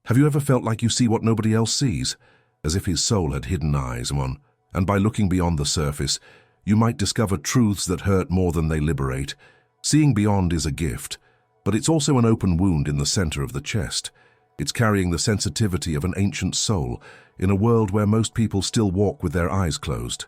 Have you ever felt like you see what nobody else sees, as if his soul had hidden eyes on, and by looking beyond the surface, you might discover truths that hurt more than they liberate? Seeing beyond is a gift, but it's also an open wound in the center of the chest. It's carrying the sensitivity of an ancient soul in a world where most people still walk with their eyes closed.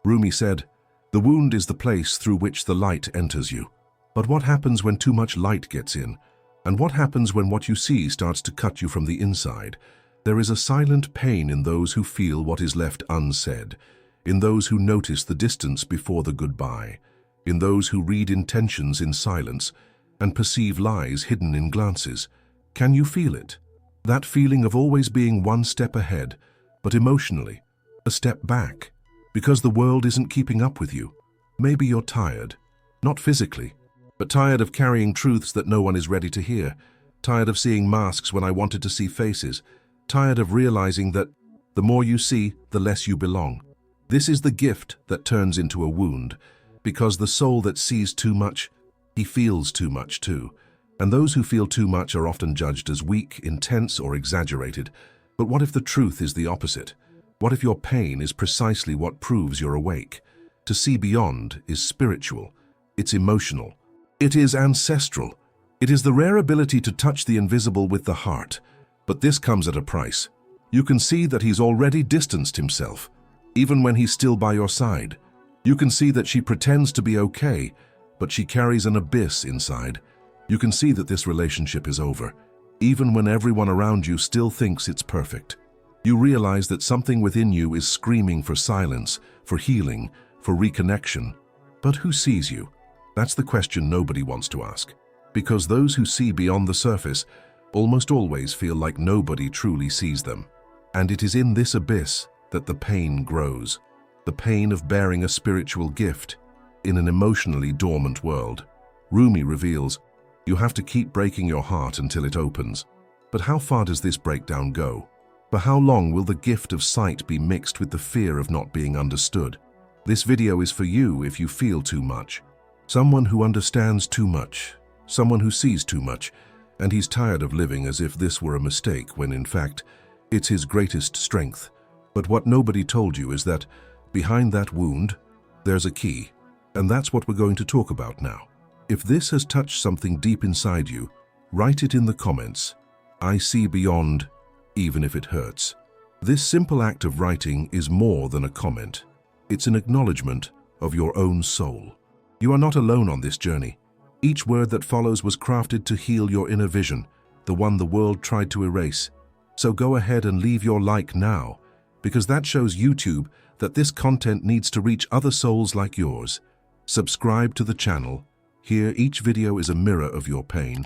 Rumi said, "The wound is the place through which the light enters you." But what happens when too much light gets in? And what happens when what you see starts to cut you from the inside? There is a silent pain in those who feel what is left unsaid, in those who notice the distance before the goodbye, in those who read intentions in silence and perceive lies hidden in glances. Can you feel it? That feeling of always being one step ahead, but emotionally, a step back, because the world isn't keeping up with you. Maybe you're tired, not physically, but tired of carrying truths that no one is ready to hear, tired of seeing masks when I wanted to see faces, tired of realizing that the more you see, the less you belong. This is the gift that turns into a wound, because the soul that sees too much, he feels too much too. And those who feel too much are often judged as weak, intense, or exaggerated. But what if the truth is the opposite? What if your pain is precisely what proves you're awake? To see beyond is spiritual. It's emotional. It is ancestral. It is the rare ability to touch the invisible with the heart. But this comes at a price. You can see that he's already distanced himself, even when he's still by your side. You can see that she pretends to be okay, but she carries an abyss inside. You can see that this relationship is over, even when everyone around you still thinks it's perfect. You realize that something within you is screaming for silence, for healing, for reconnection. But who sees you? That's the question nobody wants to ask. Because those who see beyond the surface almost always feel like nobody truly sees them. And it is in this abyss that the pain grows. The pain of bearing a spiritual gift in an emotionally dormant world. Rumi reveals, you have to keep breaking your heart until it opens. But how far does this breakdown go? For how long will the gift of sight be mixed with the fear of not being understood? This video is for you if you feel too much. Someone who understands too much. Someone who sees too much. And he's tired of living as if this were a mistake when in fact, it's his greatest strength. But what nobody told you is that behind that wound, there's a key. And that's what we're going to talk about now. If this has touched something deep inside you, write it in the comments. I see beyond, even if it hurts. This simple act of writing is more than a comment. It's an acknowledgement of your own soul. You are not alone on this journey. Each word that follows was crafted to heal your inner vision, the one the world tried to erase. So go ahead and leave your like now, because that shows YouTube that this content needs to reach other souls like yours. Subscribe to the channel. Here, each video is a mirror of your pain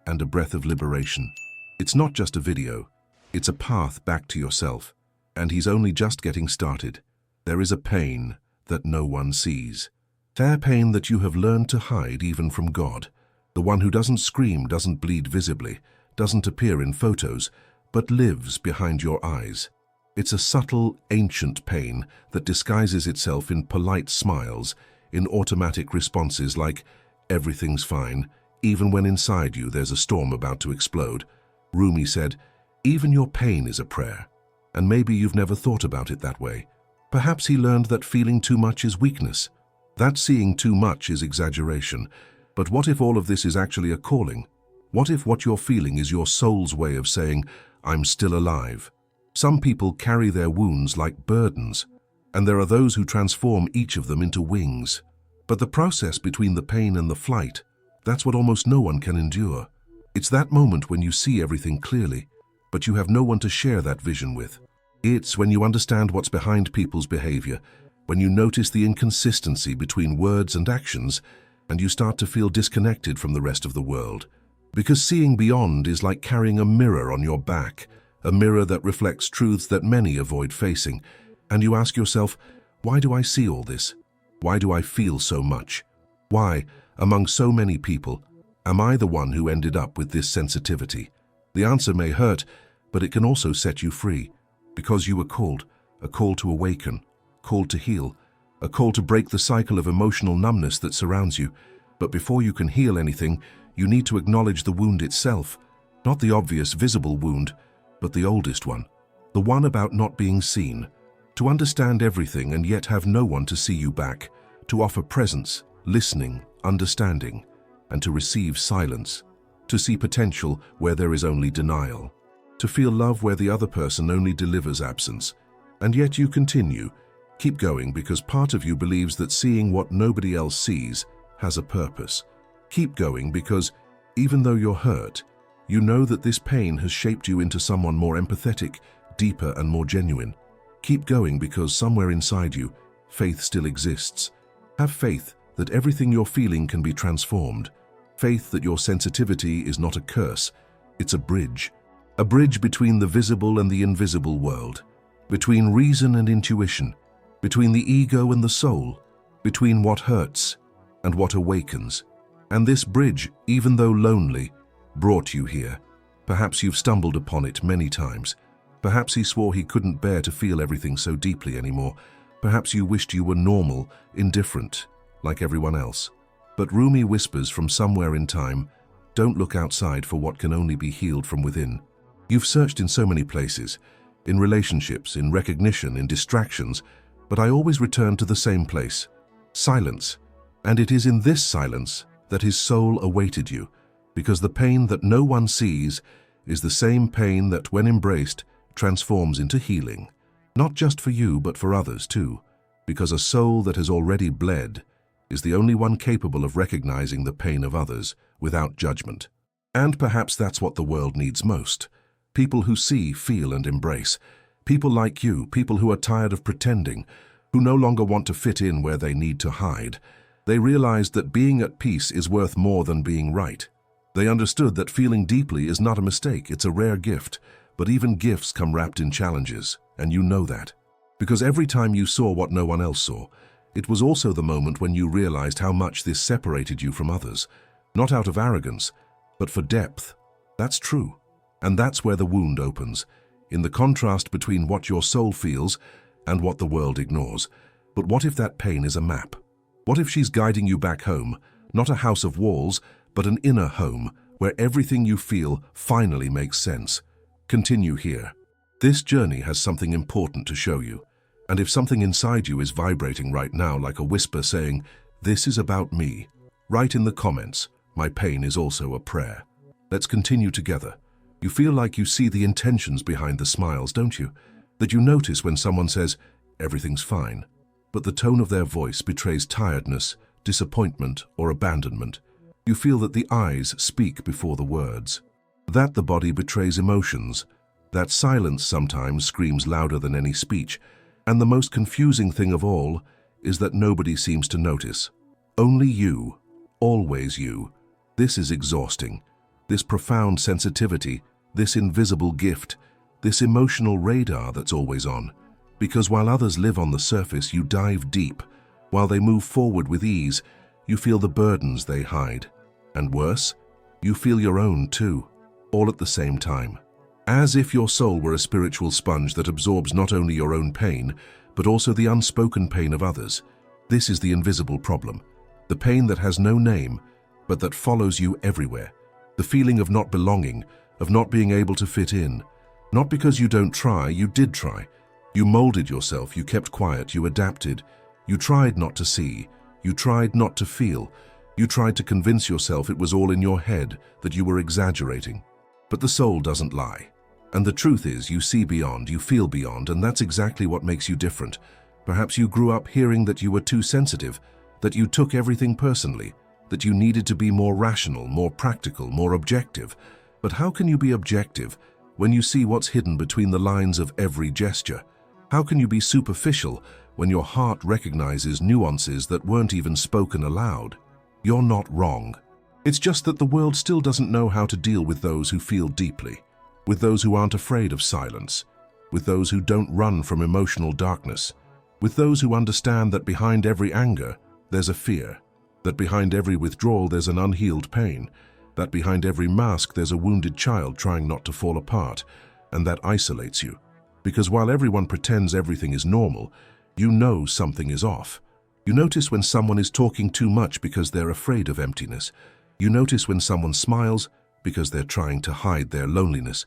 and a breath of liberation. It's not just a video, it's a path back to yourself. And he's only just getting started. There is a pain that no one sees. Fair pain that you have learned to hide even from God. The one who doesn't scream, doesn't bleed visibly, doesn't appear in photos, but lives behind your eyes. It's a subtle, ancient pain that disguises itself in polite smiles, in automatic responses like, everything's fine, even when inside you there's a storm about to explode. Rumi said, even your pain is a prayer. And maybe you've never thought about it that way. Perhaps he learned that feeling too much is weakness, that seeing too much is exaggeration. But what if all of this is actually a calling? What if what you're feeling is your soul's way of saying, I'm still alive? Some people carry their wounds like burdens, and there are those who transform each of them into wings. But the process between the pain and the flight, that's what almost no one can endure. It's that moment when you see everything clearly, but you have no one to share that vision with. It's when you understand what's behind people's behavior, when you notice the inconsistency between words and actions, and you start to feel disconnected from the rest of the world. Because seeing beyond is like carrying a mirror on your back, a mirror that reflects truths that many avoid facing. And you ask yourself, why do I see all this? Why do I feel so much? Why, among so many people, am I the one who ended up with this sensitivity? The answer may hurt, but it can also set you free. Because you were called, a call to awaken, called to heal, a call to break the cycle of emotional numbness that surrounds you. But before you can heal anything, you need to acknowledge the wound itself, not the obvious visible wound, but the oldest one. The one about not being seen. To understand everything and yet have no one to see you back. To offer presence, listening, understanding, and to receive silence. To see potential where there is only denial. To feel love where the other person only delivers absence. And yet you continue. Keep going because part of you believes that seeing what nobody else sees has a purpose. Keep going because, even though you're hurt, you know that this pain has shaped you into someone more empathetic, deeper and more genuine. Keep going because somewhere inside you, faith still exists. Have faith that everything you're feeling can be transformed. Faith that your sensitivity is not a curse, it's a bridge. A bridge between the visible and the invisible world. Between reason and intuition. Between the ego and the soul. Between what hurts and what awakens. And this bridge, even though lonely, brought you here. Perhaps you've stumbled upon it many times. Perhaps he swore he couldn't bear to feel everything so deeply anymore. Perhaps you wished you were normal, indifferent, like everyone else. But Rumi whispers from somewhere in time, don't look outside for what can only be healed from within. You've searched in so many places, in relationships, in recognition, in distractions, but I always return to the same place, silence. And it is in this silence that his soul awaited you, because the pain that no one sees is the same pain that, when embraced, transforms into healing. Not just for you, but for others too, because a soul that has already bled is the only one capable of recognizing the pain of others without judgment. And perhaps that's what the world needs most. People who see, feel, and embrace. People like you, people who are tired of pretending, who no longer want to fit in where they need to hide. They realized that being at peace is worth more than being right. They understood that feeling deeply is not a mistake, it's a rare gift. But even gifts come wrapped in challenges, and you know that. Because every time you saw what no one else saw, it was also the moment when you realized how much this separated you from others. Not out of arrogance, but for depth. That's true. And that's where the wound opens, in the contrast between what your soul feels and what the world ignores. But what if that pain is a map? What if she's guiding you back home, not a house of walls, but an inner home, where everything you feel finally makes sense? Continue here. This journey has something important to show you. And if something inside you is vibrating right now like a whisper saying, "This is about me," write in the comments, "My pain is also a prayer." Let's continue together. You feel like you see the intentions behind the smiles, don't you? That you notice when someone says, "Everything's fine," but the tone of their voice betrays tiredness, disappointment, or abandonment. You feel that the eyes speak before the words. That the body betrays emotions. That silence sometimes screams louder than any speech. And the most confusing thing of all is that nobody seems to notice. Only you. Always you. This is exhausting. This profound sensitivity, this invisible gift, this emotional radar that's always on. Because while others live on the surface, you dive deep. While they move forward with ease, you feel the burdens they hide. And worse, you feel your own too, all at the same time. As if your soul were a spiritual sponge that absorbs not only your own pain, but also the unspoken pain of others. This is the invisible problem. The pain that has no name, but that follows you everywhere. The feeling of not belonging, of not being able to fit in. Not because you don't try, you did try. You molded yourself, you kept quiet, you adapted. You tried not to see, you tried not to feel. You tried to convince yourself it was all in your head, that you were exaggerating. But the soul doesn't lie. And the truth is, you see beyond, you feel beyond, and that's exactly what makes you different. Perhaps you grew up hearing that you were too sensitive, that you took everything personally, that you needed to be more rational, more practical, more objective. But how can you be objective when you see what's hidden between the lines of every gesture? How can you be superficial when your heart recognizes nuances that weren't even spoken aloud? You're not wrong. It's just that the world still doesn't know how to deal with those who feel deeply, with those who aren't afraid of silence, with those who don't run from emotional darkness, with those who understand that behind every anger, there's a fear, that behind every withdrawal there's an unhealed pain, that behind every mask there's a wounded child trying not to fall apart, and that isolates you. Because while everyone pretends everything is normal, you know something is off. You notice when someone is talking too much because they're afraid of emptiness. You notice when someone smiles because they're trying to hide their loneliness.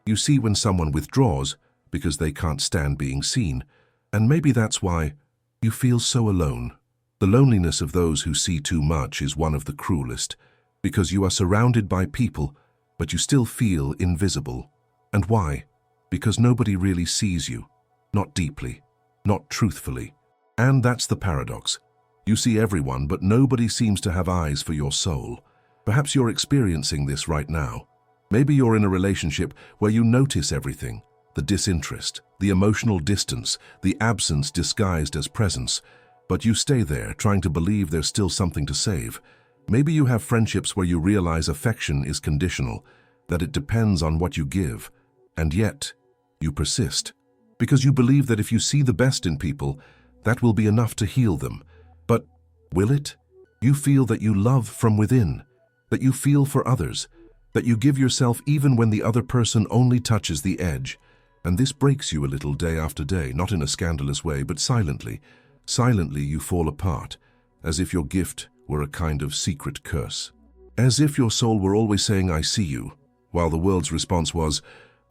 You see when someone withdraws because they can't stand being seen, and maybe that's why you feel so alone. The loneliness of those who see too much is one of the cruelest, because you are surrounded by people, but you still feel invisible. And why? Because nobody really sees you, not deeply, not truthfully. And that's the paradox. You see everyone, but nobody seems to have eyes for your soul. Perhaps you're experiencing this right now. Maybe you're in a relationship where you notice everything, the disinterest, the emotional distance, the absence disguised as presence, but you stay there trying to believe there's still something to save. Maybe you have friendships where you realize affection is conditional, that it depends on what you give, and yet you persist, because you believe that if you see the best in people, that will be enough to heal them. But will it? You feel that you love from within, that you feel for others, that you give yourself even when the other person only touches the edge. And this breaks you a little day after day, not in a scandalous way, but silently. Silently you fall apart, as if your gift were a kind of secret curse. As if your soul were always saying, "I see you," while the world's response was,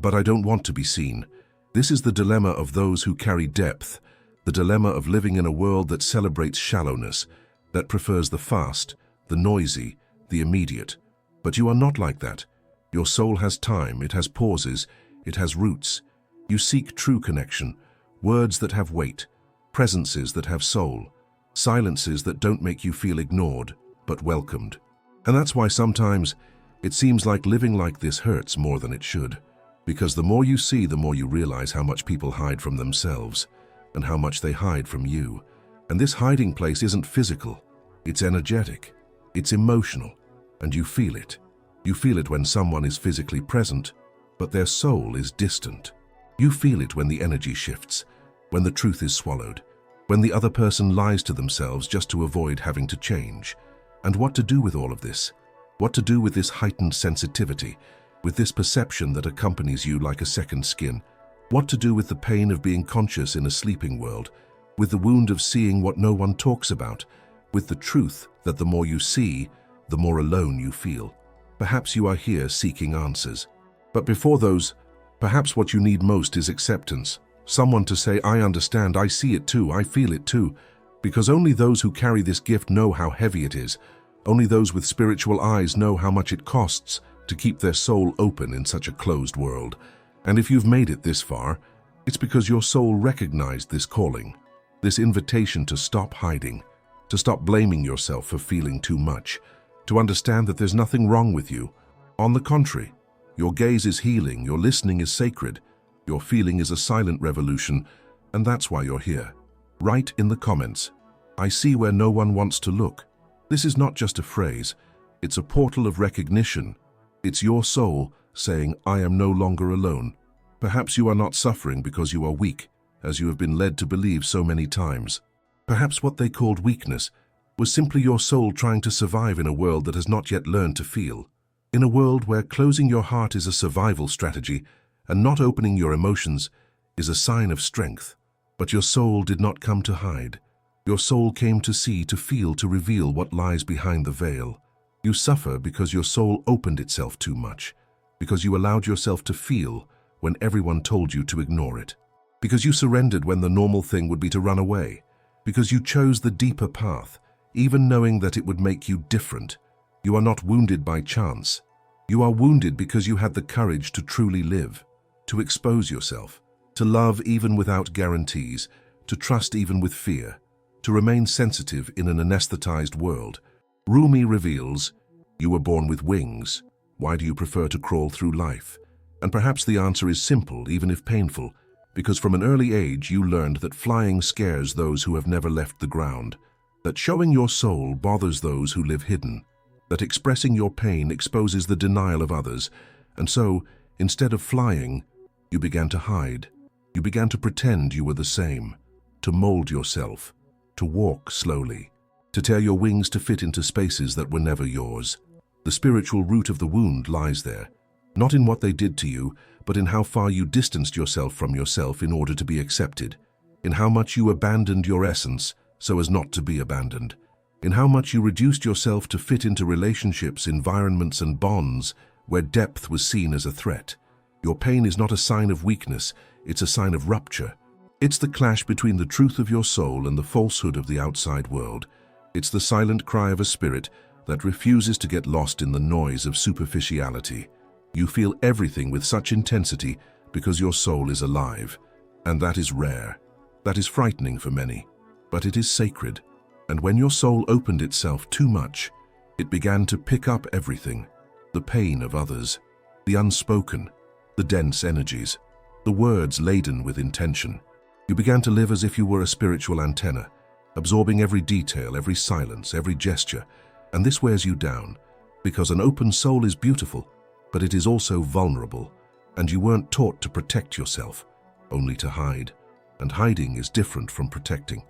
"But I don't want to be seen." This is the dilemma of those who carry depth, the dilemma of living in a world that celebrates shallowness, that prefers the fast, the noisy, the immediate. But you are not like that. Your soul has time, it has pauses, it has roots. You seek true connection, words that have weight, presences that have soul, silences that don't make you feel ignored, but welcomed. And that's why sometimes it seems like living like this hurts more than it should. Because the more you see, the more you realize how much people hide from themselves, and how much they hide from you. And this hiding place isn't physical, it's energetic, it's emotional, and you feel it. You feel it when someone is physically present, but their soul is distant. You feel it when the energy shifts, when the truth is swallowed, when the other person lies to themselves just to avoid having to change. And what to do with all of this? What to do with this heightened sensitivity, with this perception that accompanies you like a second skin? What to do with the pain of being conscious in a sleeping world, with the wound of seeing what no one talks about, with the truth that the more you see, the more alone you feel? Perhaps you are here seeking answers. But before those, perhaps what you need most is acceptance. Someone to say, "I understand, I see it too, I feel it too." Because only those who carry this gift know how heavy it is. Only those with spiritual eyes know how much it costs to keep their soul open in such a closed world. And if you've made it this far, it's because your soul recognized this calling, this invitation to stop hiding, to stop blaming yourself for feeling too much, to understand that there's nothing wrong with you. On the contrary, your gaze is healing, your listening is sacred, your feeling is a silent revolution, and that's why you're here. Write in the comments, "I see where no one wants to look." This is not just a phrase, it's a portal of recognition. It's your soul saying, "I am no longer alone." Perhaps you are not suffering because you are weak, as you have been led to believe so many times. Perhaps what they called weakness was simply your soul trying to survive in a world that has not yet learned to feel. In a world where closing your heart is a survival strategy and not opening your emotions is a sign of strength. But your soul did not come to hide. Your soul came to see, to feel, to reveal what lies behind the veil. You suffer because your soul opened itself too much, because you allowed yourself to feel when everyone told you to ignore it, because you surrendered when the normal thing would be to run away, because you chose the deeper path, even knowing that it would make you different. You are not wounded by chance. You are wounded because you had the courage to truly live, to expose yourself, to love even without guarantees, to trust even with fear, to remain sensitive in an anesthetized world. Rumi reveals, "You were born with wings. Why do you prefer to crawl through life?" And perhaps the answer is simple, even if painful, because from an early age you learned that flying scares those who have never left the ground, that showing your soul bothers those who live hidden, that expressing your pain exposes the denial of others, and so, instead of flying, you began to hide. You began to pretend you were the same, to mold yourself, to walk slowly, to tear your wings to fit into spaces that were never yours. The spiritual root of the wound lies there, not in what they did to you, but in how far you distanced yourself from yourself in order to be accepted, in how much you abandoned your essence so as not to be abandoned, in how much you reduced yourself to fit into relationships, environments, and bonds where depth was seen as a threat. Your pain is not a sign of weakness, it's a sign of rupture. It's the clash between the truth of your soul and the falsehood of the outside world. It's the silent cry of a spirit that refuses to get lost in the noise of superficiality. You feel everything with such intensity because your soul is alive. And that is rare. That is frightening for many. But it is sacred. And when your soul opened itself too much, it began to pick up everything. The pain of others, the unspoken, the dense energies, the words laden with intention. You began to live as if you were a spiritual antenna, absorbing every detail, every silence, every gesture. And this wears you down, because an open soul is beautiful, but it is also vulnerable. And you weren't taught to protect yourself, only to hide. And hiding is different from protecting.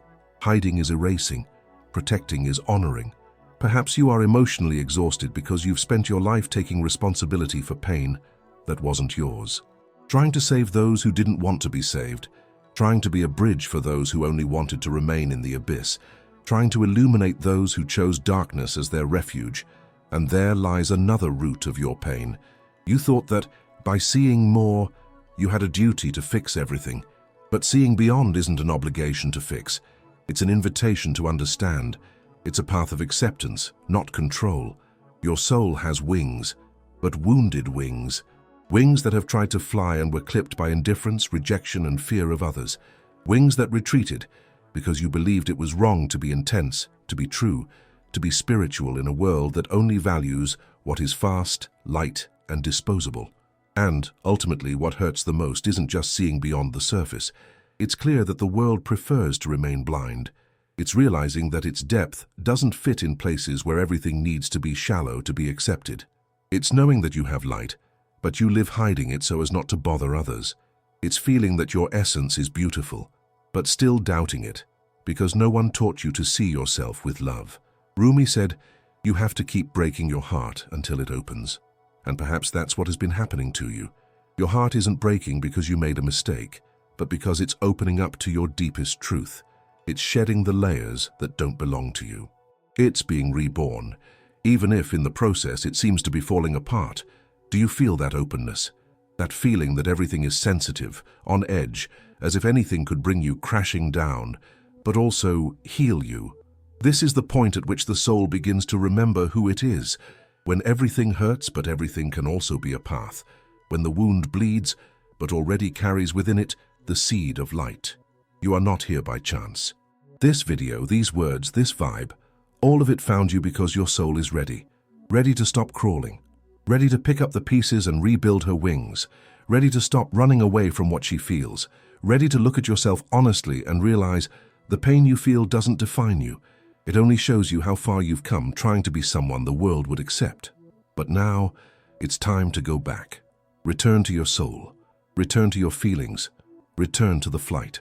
Hiding is erasing. Protecting is honoring. Perhaps you are emotionally exhausted because you've spent your life taking responsibility for pain that wasn't yours. Trying to save those who didn't want to be saved. Trying to be a bridge for those who only wanted to remain in the abyss. Trying to illuminate those who chose darkness as their refuge. And there lies another root of your pain. You thought that, by seeing more, you had a duty to fix everything. But seeing beyond isn't an obligation to fix. It's an invitation to understand. It's a path of acceptance, not control. Your soul has wings, but wounded wings. Wings that have tried to fly and were clipped by indifference, rejection, and fear of others. Wings that retreated because you believed it was wrong to be intense, to be true, to be spiritual in a world that only values what is fast, light, and disposable. And, ultimately, what hurts the most isn't just seeing beyond the surface. It's clear that the world prefers to remain blind. It's realizing that its depth doesn't fit in places where everything needs to be shallow to be accepted. It's knowing that you have light, but you live hiding it so as not to bother others. It's feeling that your essence is beautiful, but still doubting it, because no one taught you to see yourself with love. Rumi said, "You have to keep breaking your heart until it opens." And perhaps that's what has been happening to you. Your heart isn't breaking because you made a mistake, but because it's opening up to your deepest truth. It's shedding the layers that don't belong to you. It's being reborn, even if in the process it seems to be falling apart. Do you feel that openness? That feeling that everything is sensitive, on edge, as if anything could bring you crashing down, but also heal you. This is the point at which the soul begins to remember who it is, when everything hurts but everything can also be a path, when the wound bleeds but already carries within it the seed of light. You are not here by chance. This video, these words, this vibe, all of it found you because your soul is ready. Ready to stop crawling. Ready to pick up the pieces and rebuild her wings. Ready to stop running away from what she feels. Ready to look at yourself honestly and realize the pain you feel doesn't define you. It only shows you how far you've come trying to be someone the world would accept. But now, it's time to go back. Return to your soul. Return to your feelings. Return to the flight.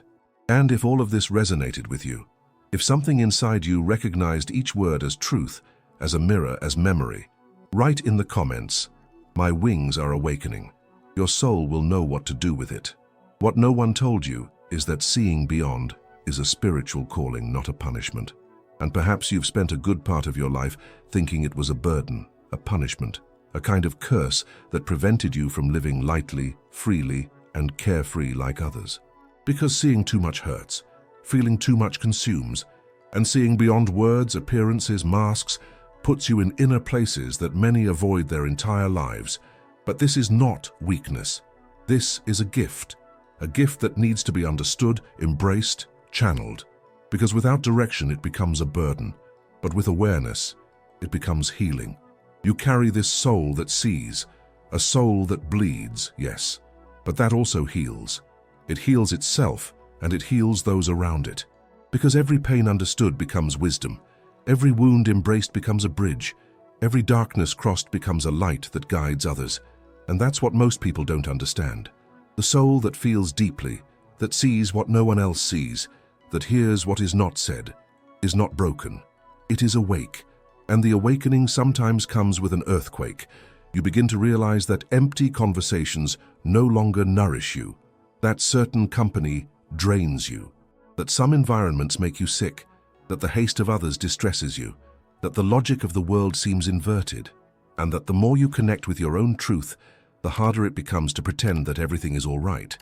And if all of this resonated with you, if something inside you recognized each word as truth, as a mirror, as memory, write in the comments, "My wings are awakening." Your soul will know what to do with it. What no one told you is that seeing beyond is a spiritual calling, not a punishment. And perhaps you've spent a good part of your life thinking it was a burden, a punishment, a kind of curse that prevented you from living lightly, freely, and carefree like others. Because seeing too much hurts, feeling too much consumes, and seeing beyond words, appearances, masks, puts you in inner places that many avoid their entire lives. But this is not weakness. This is a gift that needs to be understood, embraced, channeled. Because without direction it becomes a burden, but with awareness it becomes healing. You carry this soul that sees, a soul that bleeds, yes, but that also heals. It heals itself and it heals those around it. Because every pain understood becomes wisdom. Every wound embraced becomes a bridge. Every darkness crossed becomes a light that guides others. And that's what most people don't understand. The soul that feels deeply, that sees what no one else sees, that hears what is not said, is not broken. It is awake. And the awakening sometimes comes with an earthquake. You begin to realize that empty conversations no longer nourish you, that certain company drains you, that some environments make you sick, that the haste of others distresses you, that the logic of the world seems inverted, and that the more you connect with your own truth, the harder it becomes to pretend that everything is all right.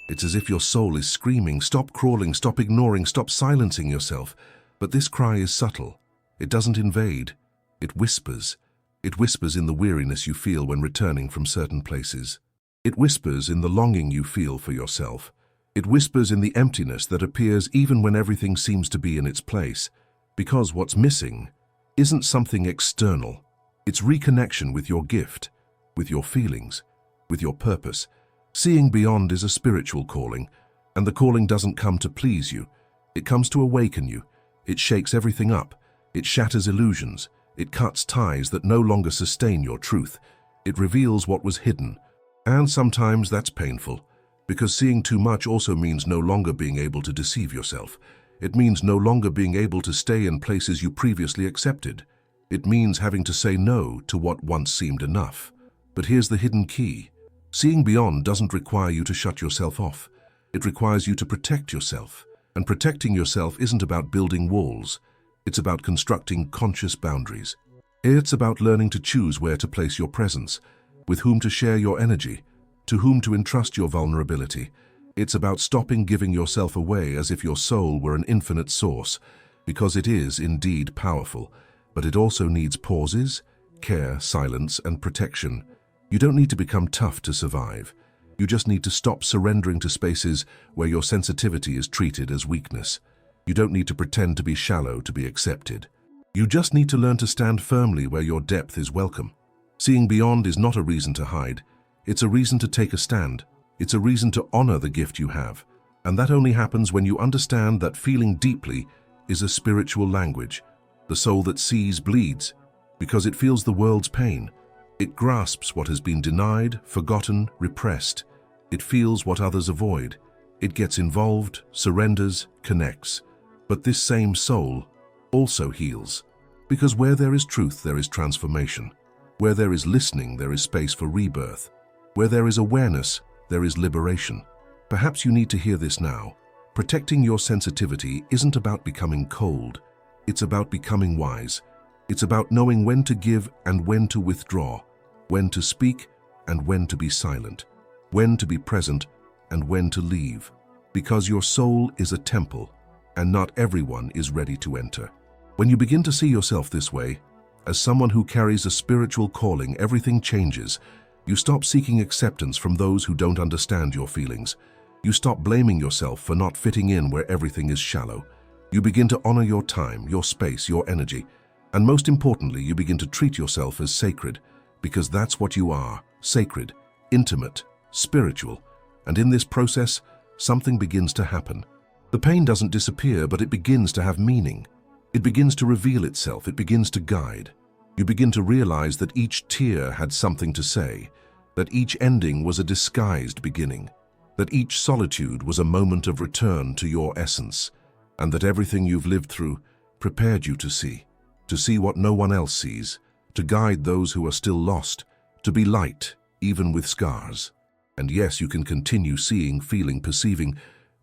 It's as if your soul is screaming, "Stop crawling, stop ignoring, stop silencing yourself." But this cry is subtle. It doesn't invade. It whispers. It whispers in the weariness you feel when returning from certain places. It whispers in the longing you feel for yourself. It whispers in the emptiness that appears even when everything seems to be in its place. Because what's missing isn't something external. It's reconnection with your gift, with your feelings, with your purpose. Seeing beyond is a spiritual calling, and the calling doesn't come to please you. It comes to awaken you. It shakes everything up. It shatters illusions. It cuts ties that no longer sustain your truth. It reveals what was hidden. And sometimes that's painful, because seeing too much also means no longer being able to deceive yourself. It means no longer being able to stay in places you previously accepted. It means having to say no to what once seemed enough. But here's the hidden key. Seeing beyond doesn't require you to shut yourself off. It requires you to protect yourself. And protecting yourself isn't about building walls. It's about constructing conscious boundaries. It's about learning to choose where to place your presence, with whom to share your energy, to whom to entrust your vulnerability. It's about stopping giving yourself away as if your soul were an infinite source, because it is indeed powerful, but it also needs pauses, care, silence, and protection. You don't need to become tough to survive. You just need to stop surrendering to spaces where your sensitivity is treated as weakness. You don't need to pretend to be shallow to be accepted. You just need to learn to stand firmly where your depth is welcome. Seeing beyond is not a reason to hide. It's a reason to take a stand. It's a reason to honor the gift you have. And that only happens when you understand that feeling deeply is a spiritual language. The soul that sees bleeds, because it feels the world's pain. It grasps what has been denied, forgotten, repressed. It feels what others avoid. It gets involved, surrenders, connects. But this same soul also heals. Because where there is truth, there is transformation. Where there is listening, there is space for rebirth. Where there is awareness, there is liberation. Perhaps you need to hear this now. Protecting your sensitivity isn't about becoming cold. It's about becoming wise. It's about knowing when to give and when to withdraw, when to speak and when to be silent, when to be present and when to leave. Because your soul is a temple, and not everyone is ready to enter. When you begin to see yourself this way, as someone who carries a spiritual calling, everything changes. You stop seeking acceptance from those who don't understand your feelings. You stop blaming yourself for not fitting in where everything is shallow. You begin to honor your time, your space, your energy. And most importantly, you begin to treat yourself as sacred, because that's what you are, sacred, intimate, spiritual. And in this process, something begins to happen. The pain doesn't disappear, but it begins to have meaning. It begins to reveal itself. It begins to guide. You begin to realize that each tear had something to say, that each ending was a disguised beginning, that each solitude was a moment of return to your essence, and that everything you've lived through prepared you to see what no one else sees, to guide those who are still lost, to be light, even with scars. And yes, you can continue seeing, feeling, perceiving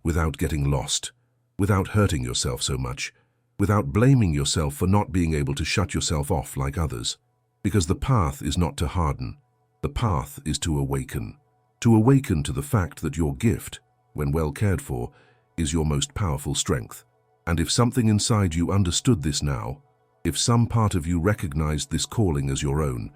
without getting lost, without hurting yourself so much, without blaming yourself for not being able to shut yourself off like others. Because the path is not to harden. The path is to awaken to the fact that your gift, when well cared for, is your most powerful strength. And if something inside you understood this now, if some part of you recognized this calling as your own,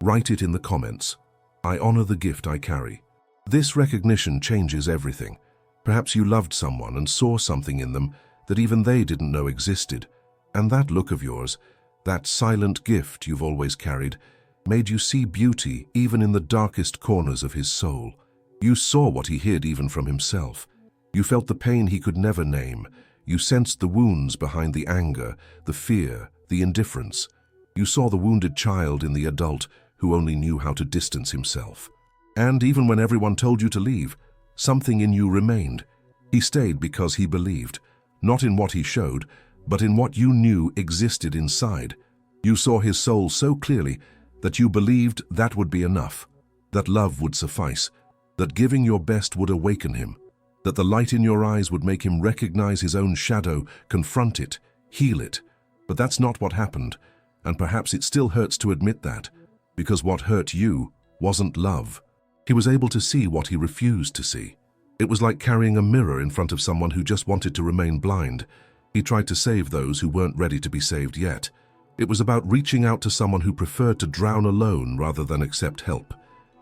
write it in the comments. I honor the gift I carry. This recognition changes everything. Perhaps you loved someone and saw something in them that even they didn't know existed. And that look of yours, that silent gift you've always carried, made you see beauty even in the darkest corners of his soul. You saw what he hid even from himself. You felt the pain he could never name. You sensed the wounds behind the anger, the fear, the indifference. You saw the wounded child in the adult who only knew how to distance himself. And even when everyone told you to leave, something in you remained. He stayed because he believed, not in what he showed, but in what you knew existed inside. You saw his soul so clearly that you believed that would be enough, that love would suffice, that giving your best would awaken him, that the light in your eyes would make him recognize his own shadow, confront it, heal it. But that's not what happened, and perhaps it still hurts to admit that, because what hurt you wasn't love. He was able to see what he refused to see. It was like carrying a mirror in front of someone who just wanted to remain blind. He tried to save those who weren't ready to be saved yet. It was about reaching out to someone who preferred to drown alone rather than accept help.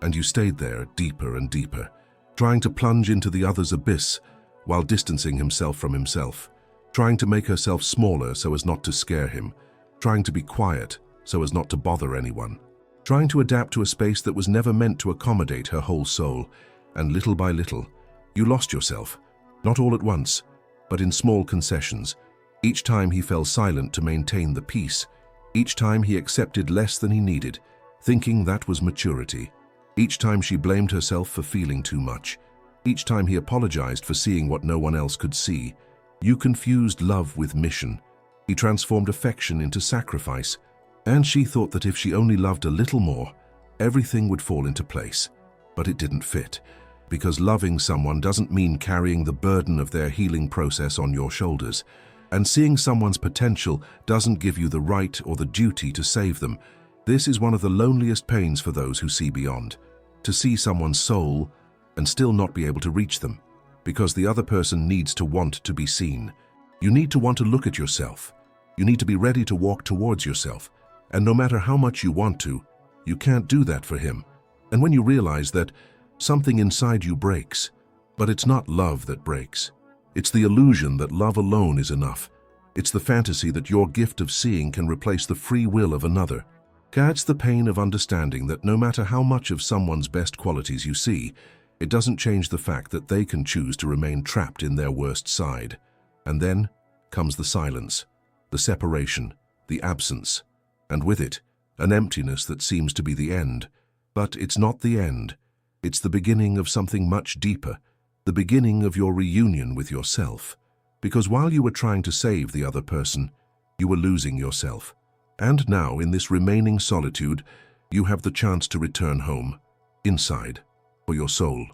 And you stayed there deeper and deeper, trying to plunge into the other's abyss while distancing himself from himself, trying to make herself smaller so as not to scare him, trying to be quiet so as not to bother anyone, trying to adapt to a space that was never meant to accommodate her whole soul. And little by little, you lost yourself, not all at once, but in small concessions. Each time he fell silent to maintain the peace. Each time he accepted less than he needed, thinking that was maturity. Each time she blamed herself for feeling too much. Each time he apologized for seeing what no one else could see. You confused love with mission. He transformed affection into sacrifice. And she thought that if she only loved a little more, everything would fall into place. But it didn't fit. Because loving someone doesn't mean carrying the burden of their healing process on your shoulders. And seeing someone's potential doesn't give you the right or the duty to save them. This is one of the loneliest pains for those who see beyond. To see someone's soul and still not be able to reach them. Because the other person needs to want to be seen. You need to want to look at yourself. You need to be ready to walk towards yourself. And no matter how much you want to, you can't do that for him. And when you realize that something inside you breaks, but it's not love that breaks. It's the illusion that love alone is enough. It's the fantasy that your gift of seeing can replace the free will of another. It's the pain of understanding that no matter how much of someone's best qualities you see, it doesn't change the fact that they can choose to remain trapped in their worst side. And then comes the silence, the separation, the absence, and with it, an emptiness that seems to be the end. But it's not the end. It's the beginning of something much deeper, the beginning of your reunion with yourself. Because while you were trying to save the other person, you were losing yourself. And now, in this remaining solitude, you have the chance to return home, inside, for your soul.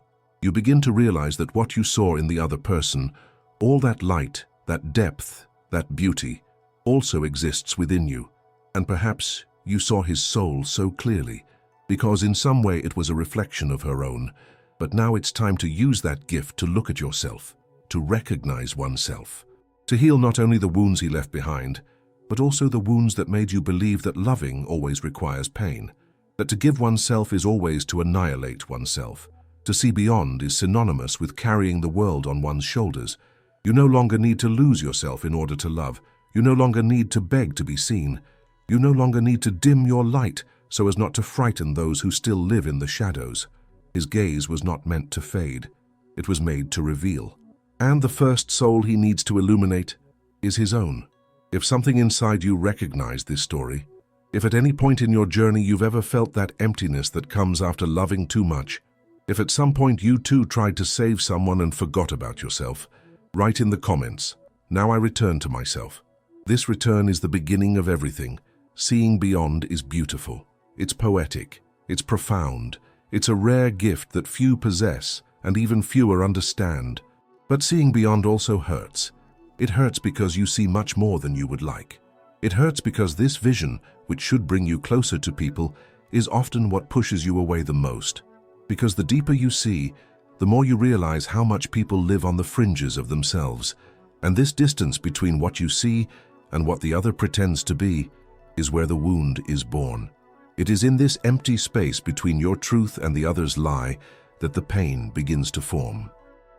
You begin to realize that what you saw in the other person, all that light, that depth, that beauty, also exists within you. And perhaps you saw his soul so clearly, because in some way it was a reflection of her own. But now it's time to use that gift to look at yourself, to recognize oneself, to heal not only the wounds he left behind, but also the wounds that made you believe that loving always requires pain, that to give oneself is always to annihilate oneself. To see beyond is synonymous with carrying the world on one's shoulders. You no longer need to lose yourself in order to love. You no longer need to beg to be seen. You no longer need to dim your light so as not to frighten those who still live in the shadows. His gaze was not meant to fade. It was made to reveal. And the first soul he needs to illuminate is his own. If something inside you recognized this story, if at any point in your journey you've ever felt that emptiness that comes after loving too much, if at some point you too tried to save someone and forgot about yourself, write in the comments, "Now I return to myself." This return is the beginning of everything. Seeing beyond is beautiful. It's poetic. It's profound. It's a rare gift that few possess and even fewer understand. But seeing beyond also hurts. It hurts because you see much more than you would like. It hurts because this vision, which should bring you closer to people, is often what pushes you away the most. Because the deeper you see, the more you realize how much people live on the fringes of themselves. And this distance between what you see and what the other pretends to be is where the wound is born. It is in this empty space between your truth and the other's lie that the pain begins to form.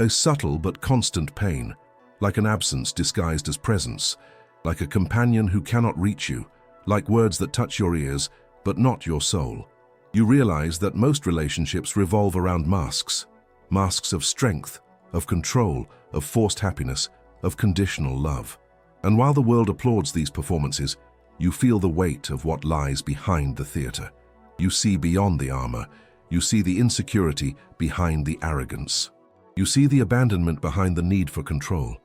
A subtle but constant pain, like an absence disguised as presence, like a companion who cannot reach you, like words that touch your ears but not your soul. You realize that most relationships revolve around masks. Masks of strength, of control, of forced happiness, of conditional love. And while the world applauds these performances, you feel the weight of what lies behind the theater. You see beyond the armor. You see the insecurity behind the arrogance. You see the abandonment behind the need for control.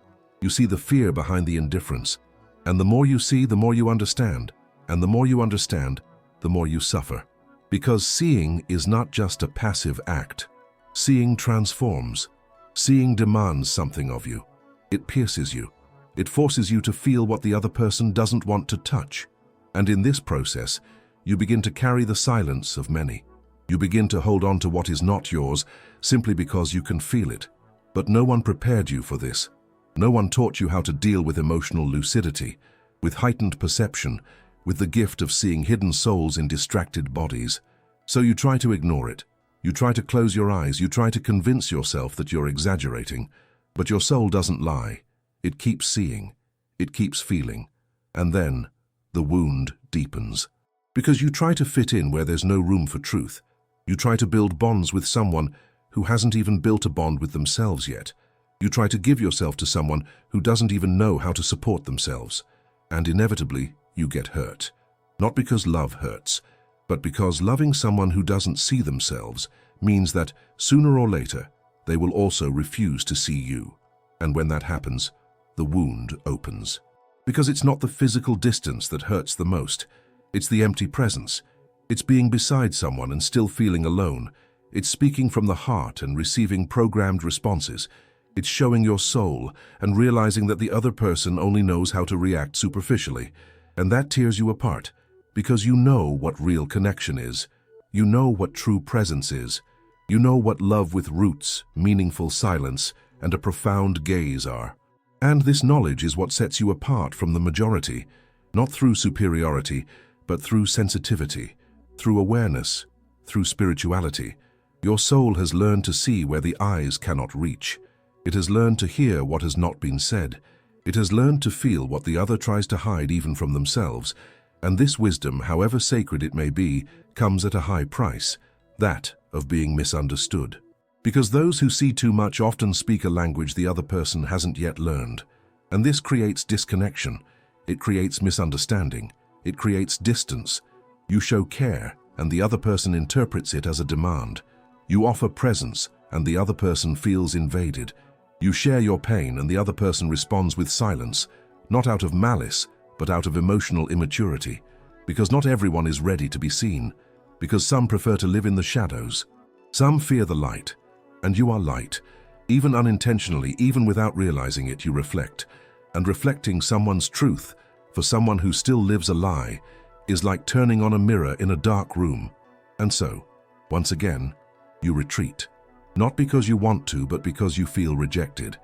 You see the fear behind the indifference. And the more you see, the more you understand. And the more you understand, the more you suffer. Because seeing is not just a passive act. Seeing transforms. Seeing demands something of you. It pierces you. It forces you to feel what the other person doesn't want to touch. And in this process, you begin to carry the silence of many. You begin to hold on to what is not yours simply because you can feel it. But no one prepared you for this. No one taught you how to deal with emotional lucidity, with heightened perception, with the gift of seeing hidden souls in distracted bodies. So you try to ignore it. You try to close your eyes. You try to convince yourself that you're exaggerating. But your soul doesn't lie. It keeps seeing. It keeps feeling. And then the wound deepens. Because you try to fit in where there's no room for truth. You try to build bonds with someone who hasn't even built a bond with themselves yet. You try to give yourself to someone who doesn't even know how to support themselves. And inevitably, you get hurt. Not because love hurts, but because loving someone who doesn't see themselves means that sooner or later, they will also refuse to see you. And when that happens, the wound opens. Because it's not the physical distance that hurts the most. It's the empty presence. It's being beside someone and still feeling alone. It's speaking from the heart and receiving programmed responses. It's showing your soul and realizing that the other person only knows how to react superficially. And that tears you apart, because you know what real connection is. You know what true presence is. You know what love with roots, meaningful silence, and a profound gaze are. And this knowledge is what sets you apart from the majority, not through superiority, but through sensitivity, through awareness, through spirituality. Your soul has learned to see where the eyes cannot reach. It has learned to hear what has not been said. It has learned to feel what the other tries to hide even from themselves. And this wisdom, however sacred it may be, comes at a high price, that of being misunderstood. Because those who see too much often speak a language the other person hasn't yet learned. And this creates disconnection. It creates misunderstanding. It creates distance. You show care, and the other person interprets it as a demand. You offer presence, and the other person feels invaded. You share your pain, and the other person responds with silence, not out of malice, but out of emotional immaturity. Because not everyone is ready to be seen. Because some prefer to live in the shadows. Some fear the light. And you are light. Even unintentionally, even without realizing it, you reflect. And reflecting someone's truth, for someone who still lives a lie, is like turning on a mirror in a dark room. And so, once again, you retreat. Not because you want to, but because you feel rejected.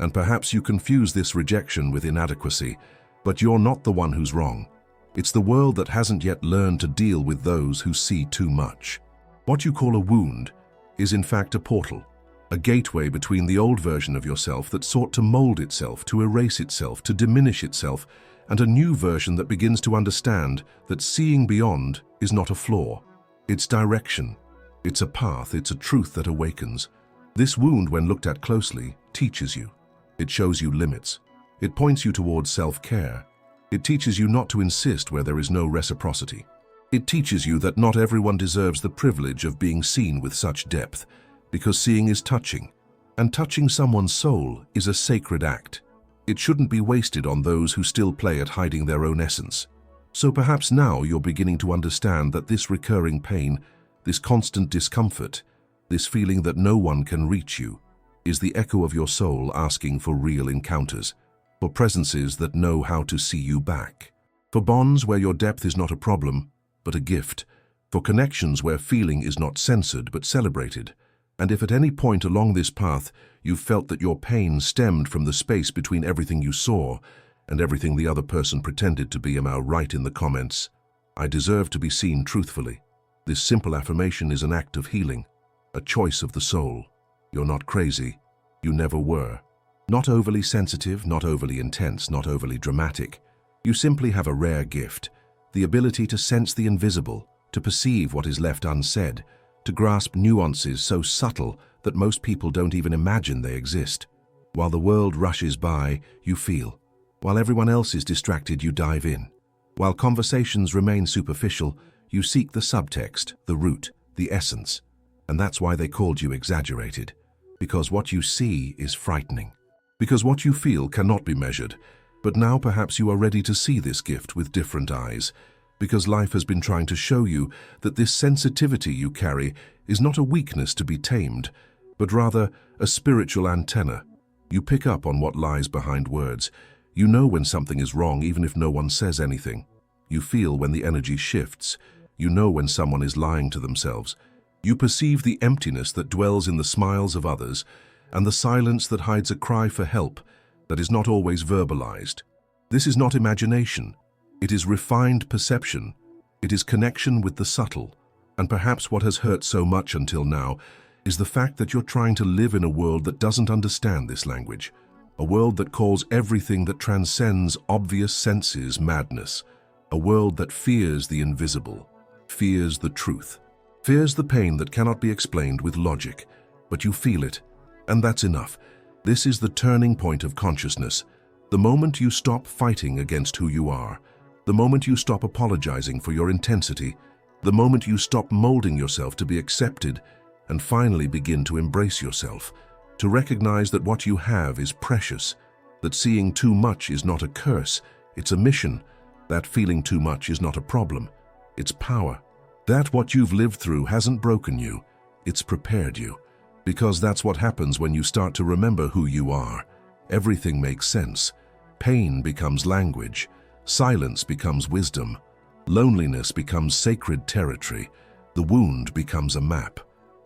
And perhaps you confuse this rejection with inadequacy, but you're not the one who's wrong. It's the world that hasn't yet learned to deal with those who see too much. What you call a wound is in fact a portal, a gateway between the old version of yourself that sought to mold itself, to erase itself, to diminish itself, and a new version that begins to understand that seeing beyond is not a flaw. It's direction. It's a path. It's a truth that awakens. This wound, when looked at closely, teaches you. It shows you limits. It points you towards self-care. It teaches you not to insist where there is no reciprocity. It teaches you that not everyone deserves the privilege of being seen with such depth, because seeing is touching, and touching someone's soul is a sacred act. It shouldn't be wasted on those who still play at hiding their own essence. So perhaps now you're beginning to understand that this recurring pain, this constant discomfort, this feeling that no one can reach you, is the echo of your soul asking for real encounters, for presences that know how to see you back, for bonds where your depth is not a problem, but a gift, for connections where feeling is not censored but celebrated. And if at any point along this path you felt that your pain stemmed from the space between everything you saw and everything the other person pretended to be, write in the comments, "I deserve to be seen truthfully." This simple affirmation is an act of healing, a choice of the soul. You're not crazy. You never were. Not overly sensitive, not overly intense, not overly dramatic. You simply have a rare gift, the ability to sense the invisible, to perceive what is left unsaid, to grasp nuances so subtle that most people don't even imagine they exist. While the world rushes by, you feel. While everyone else is distracted, you dive in. While conversations remain superficial, you seek the subtext, the root, the essence. And that's why they called you exaggerated. Because what you see is frightening. Because what you feel cannot be measured. But now perhaps you are ready to see this gift with different eyes. Because life has been trying to show you that this sensitivity you carry is not a weakness to be tamed, but rather a spiritual antenna. You pick up on what lies behind words. You know when something is wrong even if no one says anything. You feel when the energy shifts. You know when someone is lying to themselves. You perceive the emptiness that dwells in the smiles of others and the silence that hides a cry for help that is not always verbalized. This is not imagination. It is refined perception. It is connection with the subtle. And perhaps what has hurt so much until now is the fact that you're trying to live in a world that doesn't understand this language, a world that calls everything that transcends obvious senses madness, a world that fears the invisible, fears the truth, fears the pain that cannot be explained with logic, but you feel it, and that's enough. This is the turning point of consciousness, the moment you stop fighting against who you are, the moment you stop apologizing for your intensity, the moment you stop molding yourself to be accepted and finally begin to embrace yourself, to recognize that what you have is precious, that seeing too much is not a curse, it's a mission, that feeling too much is not a problem, it's power. That what you've lived through hasn't broken you, it's prepared you. Because that's what happens when you start to remember who you are. Everything makes sense. Pain becomes language. Silence becomes wisdom. Loneliness becomes sacred territory. The wound becomes a map.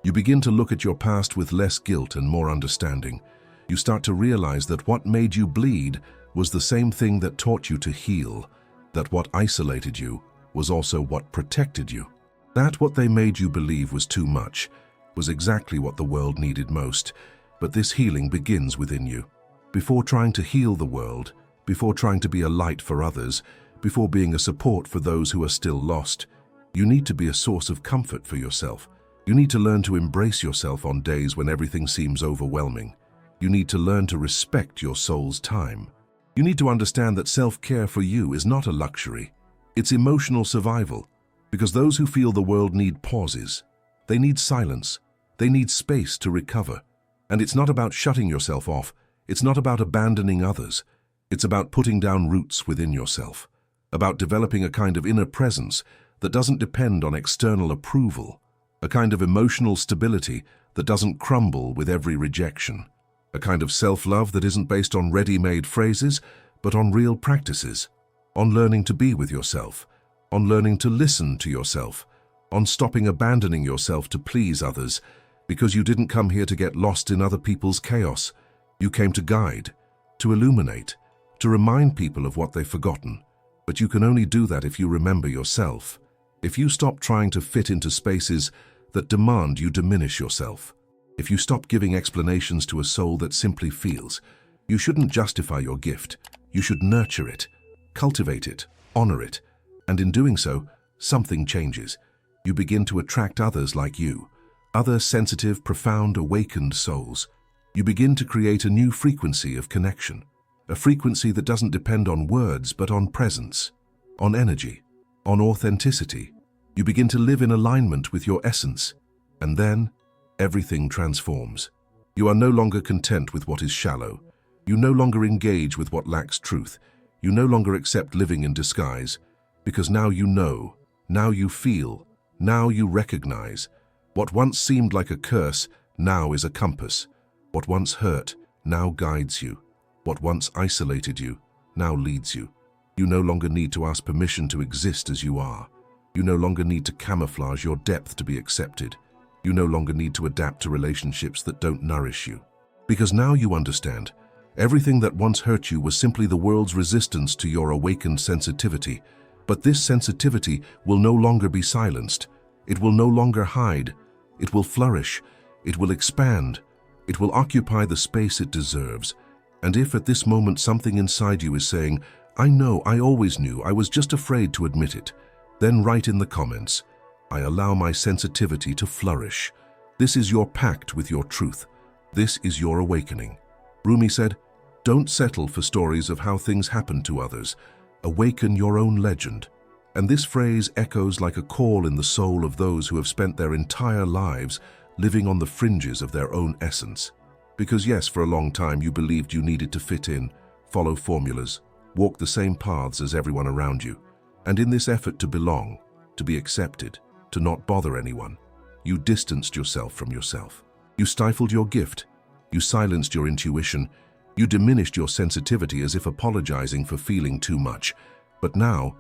You begin to look at your past with less guilt and more understanding. You start to realize that what made you bleed was the same thing that taught you to heal, that what isolated you was also what protected you. That what they made you believe was too much was exactly what the world needed most, but this healing begins within you. Before trying to heal the world, before trying to be a light for others, before being a support for those who are still lost, you need to be a source of comfort for yourself. You need to learn to embrace yourself on days when everything seems overwhelming. You need to learn to respect your soul's time. You need to understand that self-care for you is not a luxury. It's emotional survival, because those who feel the world need pauses. They need silence. They need space to recover. And it's not about shutting yourself off. It's not about abandoning others. It's about putting down roots within yourself, about developing a kind of inner presence that doesn't depend on external approval, a kind of emotional stability that doesn't crumble with every rejection, a kind of self-love that isn't based on ready-made phrases, but on real practices, on learning to be with yourself, on learning to listen to yourself, on stopping abandoning yourself to please others, because you didn't come here to get lost in other people's chaos. You came to guide, to illuminate, to remind people of what they've forgotten. But you can only do that if you remember yourself. If you stop trying to fit into spaces that demand you diminish yourself. If you stop giving explanations to a soul that simply feels. You shouldn't justify your gift. You should nurture it, cultivate it, honor it. And in doing so, something changes. You begin to attract others like you. Other sensitive, profound, awakened souls. You begin to create a new frequency of connection, a frequency that doesn't depend on words but on presence, on energy, on authenticity. You begin to live in alignment with your essence, and then everything transforms. You are no longer content with what is shallow. You no longer engage with what lacks truth. You no longer accept living in disguise, because now you know, now you feel, now you recognize. What once seemed like a curse now is a compass. What once hurt now guides you. What once isolated you now leads you. You no longer need to ask permission to exist as you are. You no longer need to camouflage your depth to be accepted. You no longer need to adapt to relationships that don't nourish you. Because now you understand, everything that once hurt you was simply the world's resistance to your awakened sensitivity. But this sensitivity will no longer be silenced. It will no longer hide. It will flourish. It will expand. It will occupy the space it deserves. And if at this moment something inside you is saying, I know, I always knew, I was just afraid to admit it, then write in the comments, I allow my sensitivity to flourish. This is your pact with your truth. This is your awakening. Rumi said, don't settle for stories of how things happen to others. Awaken your own legend. And this phrase echoes like a call in the soul of those who have spent their entire lives living on the fringes of their own essence. Because yes, for a long time you believed you needed to fit in, follow formulas, walk the same paths as everyone around you. And in this effort to belong, to be accepted, to not bother anyone, you distanced yourself from yourself. You stifled your gift. You silenced your intuition. You diminished your sensitivity as if apologizing for feeling too much. But now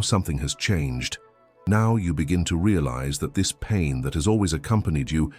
something has changed. Now you begin to realize that this pain that has always accompanied you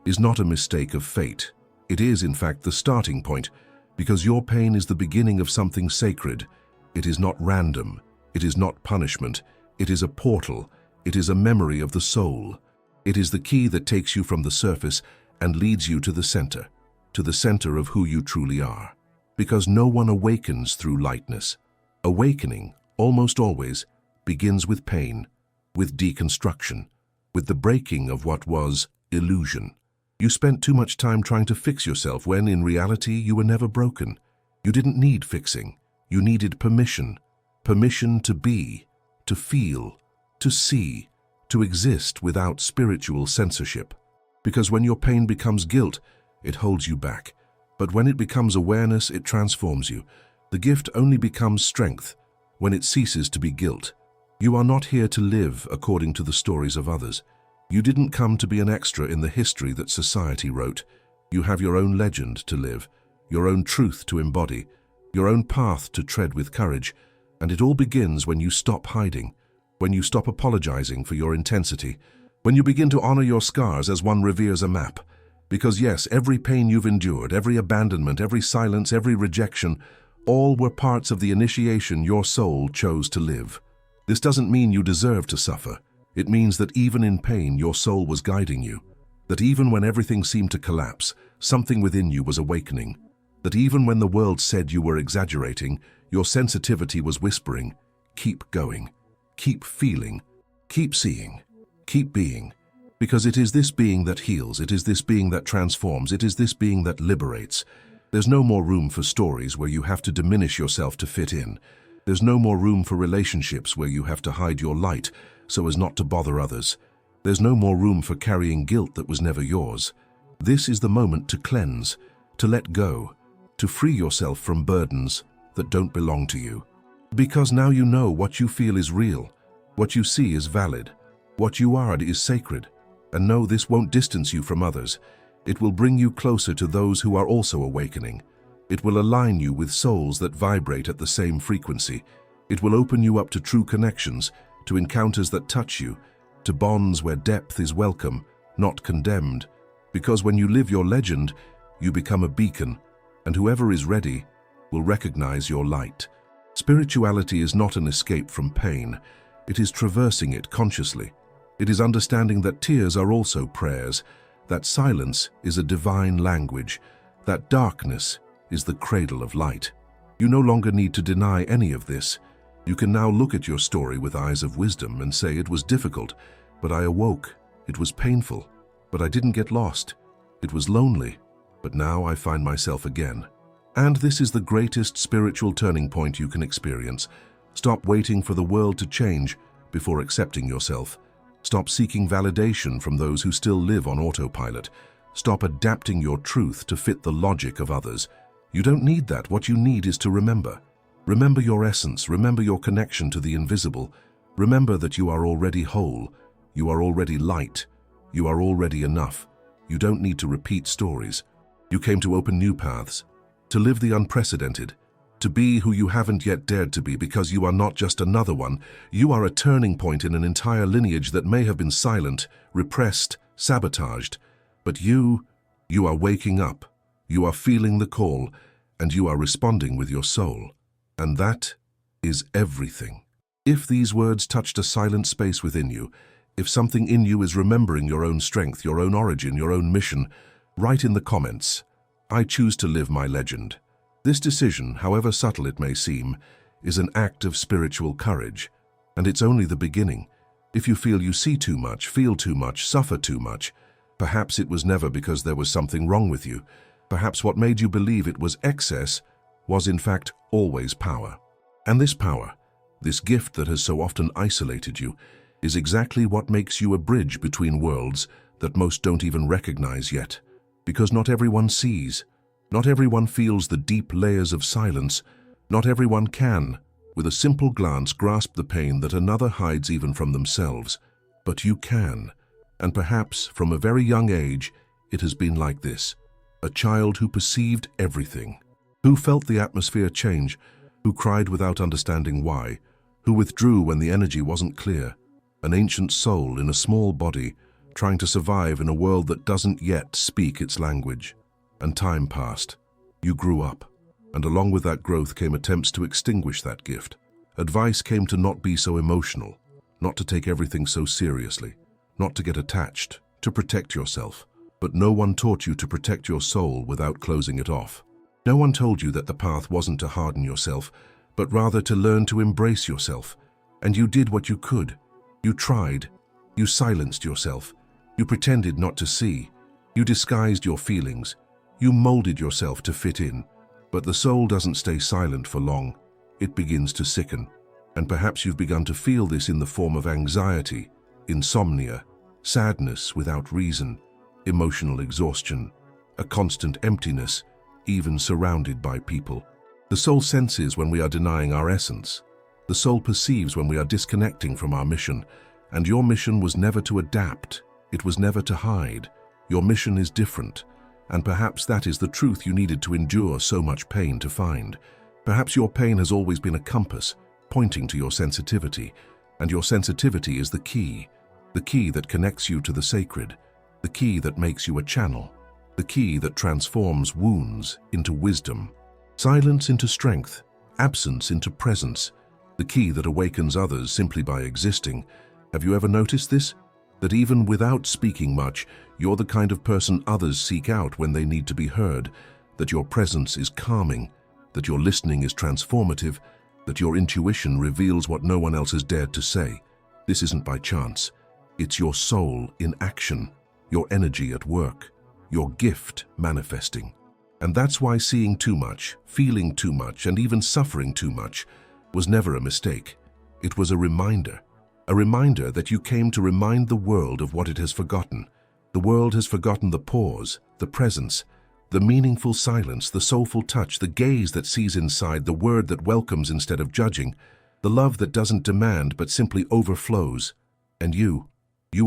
is not a mistake of fate. It is, in fact, the starting point, because your pain is the beginning of something sacred. It is not random. It is not punishment. It is a portal. It is a memory of the soul. It is the key that takes you from the surface and leads you to the center of who you truly are. Because no one awakens through lightness. Awakening, almost always, begins with pain, with deconstruction, with the breaking of what was illusion. You spent too much time trying to fix yourself when, in reality, you were never broken. You didn't need fixing. You needed permission. Permission to be, to feel, to see, to exist without spiritual censorship. Because when your pain becomes guilt, it holds you back. But when it becomes awareness, it transforms you. The gift only becomes strength when it ceases to be guilt. You are not here to live according to the stories of others. You didn't come to be an extra in the history that society wrote. You have your own legend to live, your own truth to embody, your own path to tread with courage, and it all begins when you stop hiding, when you stop apologizing for your intensity, when you begin to honor your scars as one reveres a map. Because yes, every pain you've endured, every abandonment, every silence, every rejection, all were parts of the initiation your soul chose to live. This doesn't mean you deserve to suffer. It means that even in pain, your soul was guiding you. That even when everything seemed to collapse, something within you was awakening. That even when the world said you were exaggerating, your sensitivity was whispering, keep going, keep feeling, keep seeing, keep being. Because it is this being that heals, it is this being that transforms, it is this being that liberates. There's no more room for stories where you have to diminish yourself to fit in. There's no more room for relationships where you have to hide your light so as not to bother others. There's no more room for carrying guilt that was never yours. This is the moment to cleanse, to let go, to free yourself from burdens that don't belong to you. Because now you know what you feel is real, what you see is valid, what you are is sacred. And no, this won't distance you from others. It will bring you closer to those who are also awakening. It will align you with souls that vibrate at the same frequency. It will open you up to true connections, to encounters that touch you, to bonds where depth is welcome, not condemned. Because when you live your legend, you become a beacon, and whoever is ready will recognize your light. Spirituality is not an escape from pain. It is traversing it consciously. It is understanding that tears are also prayers, that silence is a divine language, that darkness is the cradle of light. You no longer need to deny any of this. You can now look at your story with eyes of wisdom and say, it was difficult, but I awoke. It was painful, but I didn't get lost. It was lonely, but now I find myself again. And this is the greatest spiritual turning point you can experience. Stop waiting for the world to change before accepting yourself. Stop seeking validation from those who still live on autopilot. Stop adapting your truth to fit the logic of others. You don't need that. What you need is to remember. Remember your essence. Remember your connection to the invisible. Remember that you are already whole. You are already light. You are already enough. You don't need to repeat stories. You came to open new paths, to live the unprecedented, to be who you haven't yet dared to be, because you are not just another one. You are a turning point in an entire lineage that may have been silent, repressed, sabotaged. But you are waking up. You are feeling the call, and you are responding with your soul. And that is everything. If these words touched a silent space within you, if something in you is remembering your own strength, your own origin, your own mission, write in the comments, I choose to live my legend. This decision, however subtle it may seem, is an act of spiritual courage, and it's only the beginning. If you feel you see too much, feel too much, suffer too much, perhaps it was never because there was something wrong with you. Perhaps what made you believe it was excess was in fact always power. And this power, this gift that has so often isolated you, is exactly what makes you a bridge between worlds that most don't even recognize yet. Because not everyone sees, not everyone feels the deep layers of silence, not everyone can, with a simple glance, grasp the pain that another hides even from themselves. But you can, and perhaps from a very young age, it has been like this. A child who perceived everything, who felt the atmosphere change, who cried without understanding why, who withdrew when the energy wasn't clear. an ancient soul in a small body, trying to survive in a world that doesn't yet speak its language. And time passed. You grew up, and along with that growth came attempts to extinguish that gift. Advice came to not be so emotional, not to take everything so seriously, not to get attached, to protect yourself. But no one taught you to protect your soul without closing it off. No one told you that the path wasn't to harden yourself, but rather to learn to embrace yourself. And you did what you could. You tried. You silenced yourself. You pretended not to see. You disguised your feelings. You molded yourself to fit in. But the soul doesn't stay silent for long. It begins to sicken. And perhaps you've begun to feel this in the form of anxiety, insomnia, sadness without reason, emotional exhaustion, a constant emptiness, even surrounded by people. The soul senses when we are denying our essence. The soul perceives when we are disconnecting from our mission. And your mission was never to adapt. It was never to hide. Your mission is different. And perhaps that is the truth you needed to endure so much pain to find. Perhaps your pain has always been a compass, pointing to your sensitivity. And your sensitivity is the key that connects you to the sacred, the key that makes you a channel, the key that transforms wounds into wisdom, silence into strength, absence into presence, the key that awakens others simply by existing. Have you ever noticed this? That even without speaking much, you're the kind of person others seek out when they need to be heard, that your presence is calming, that your listening is transformative, that your intuition reveals what no one else has dared to say. This isn't by chance. It's your soul in action, your energy at work, your gift manifesting. And that's why seeing too much, feeling too much, and even suffering too much was never a mistake. It was a reminder that you came to remind the world of what it has forgotten. The world has forgotten the pause, the presence, the meaningful silence, the soulful touch, the gaze that sees inside, the word that welcomes instead of judging, the love that doesn't demand but simply overflows. And you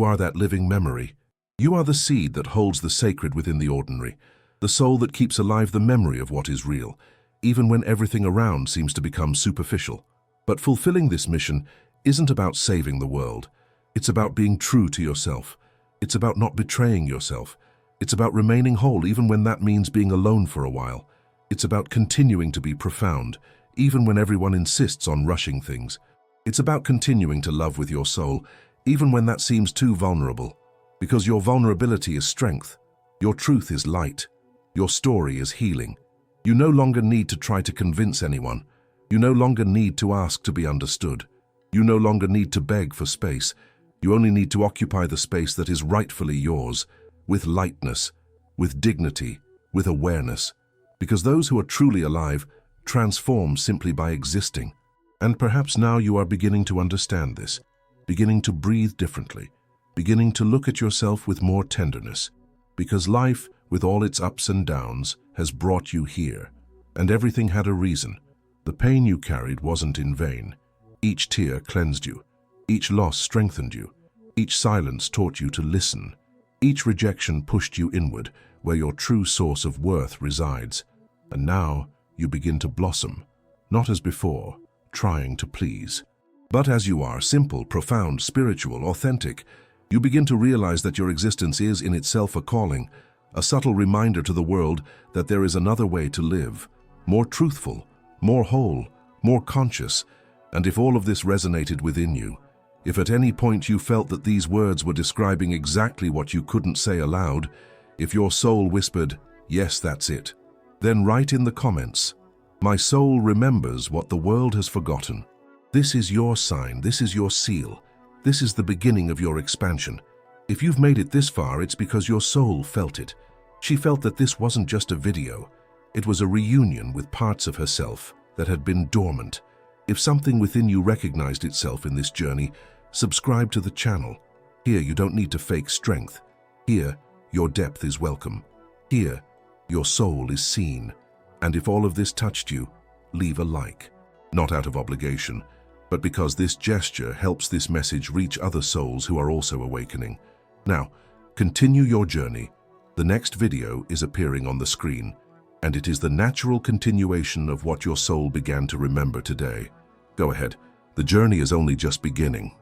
are that living memory. You are the seed that holds the sacred within the ordinary, the soul that keeps alive the memory of what is real, even when everything around seems to become superficial. But fulfilling this mission isn't about saving the world. It's about being true to yourself. It's about not betraying yourself. It's about remaining whole even when that means being alone for a while. It's about continuing to be profound, even when everyone insists on rushing things. It's about continuing to love with your soul, even when that seems too vulnerable. Because your vulnerability is strength. Your truth is light. Your story is healing. You no longer need to try to convince anyone. You no longer need to ask to be understood. You no longer need to beg for space. You only need to occupy the space that is rightfully yours, with lightness, with dignity, with awareness. Because those who are truly alive transform simply by existing. And perhaps now you are beginning to understand this, beginning to breathe differently, beginning to look at yourself with more tenderness. Because life, with all its ups and downs, has brought you here. And everything had a reason. The pain you carried wasn't in vain. Each tear cleansed you. Each loss strengthened you. Each silence taught you to listen. Each rejection pushed you inward, where your true source of worth resides. And now you begin to blossom, not as before, trying to please, but as you are, simple, profound, spiritual, authentic. You begin to realize that your existence is in itself a calling, a subtle reminder to the world that there is another way to live, more truthful, more whole, more conscious. And if all of this resonated within you, if at any point you felt that these words were describing exactly what you couldn't say aloud, if your soul whispered, "Yes, that's it," then write in the comments, "My soul remembers what the world has forgotten." This is your sign, this is your seal, this is the beginning of your expansion. If you've made it this far, it's because your soul felt it. She felt that this wasn't just a video, it was a reunion with parts of herself that had been dormant. If something within you recognized itself in this journey, subscribe to the channel. Here you don't need to fake strength. Here, your depth is welcome. Here, your soul is seen. And if all of this touched you, leave a like. Not out of obligation, but because this gesture helps this message reach other souls who are also awakening. Now, continue your journey. The next video is appearing on the screen, and it is the natural continuation of what your soul began to remember today. Go ahead. The journey is only just beginning.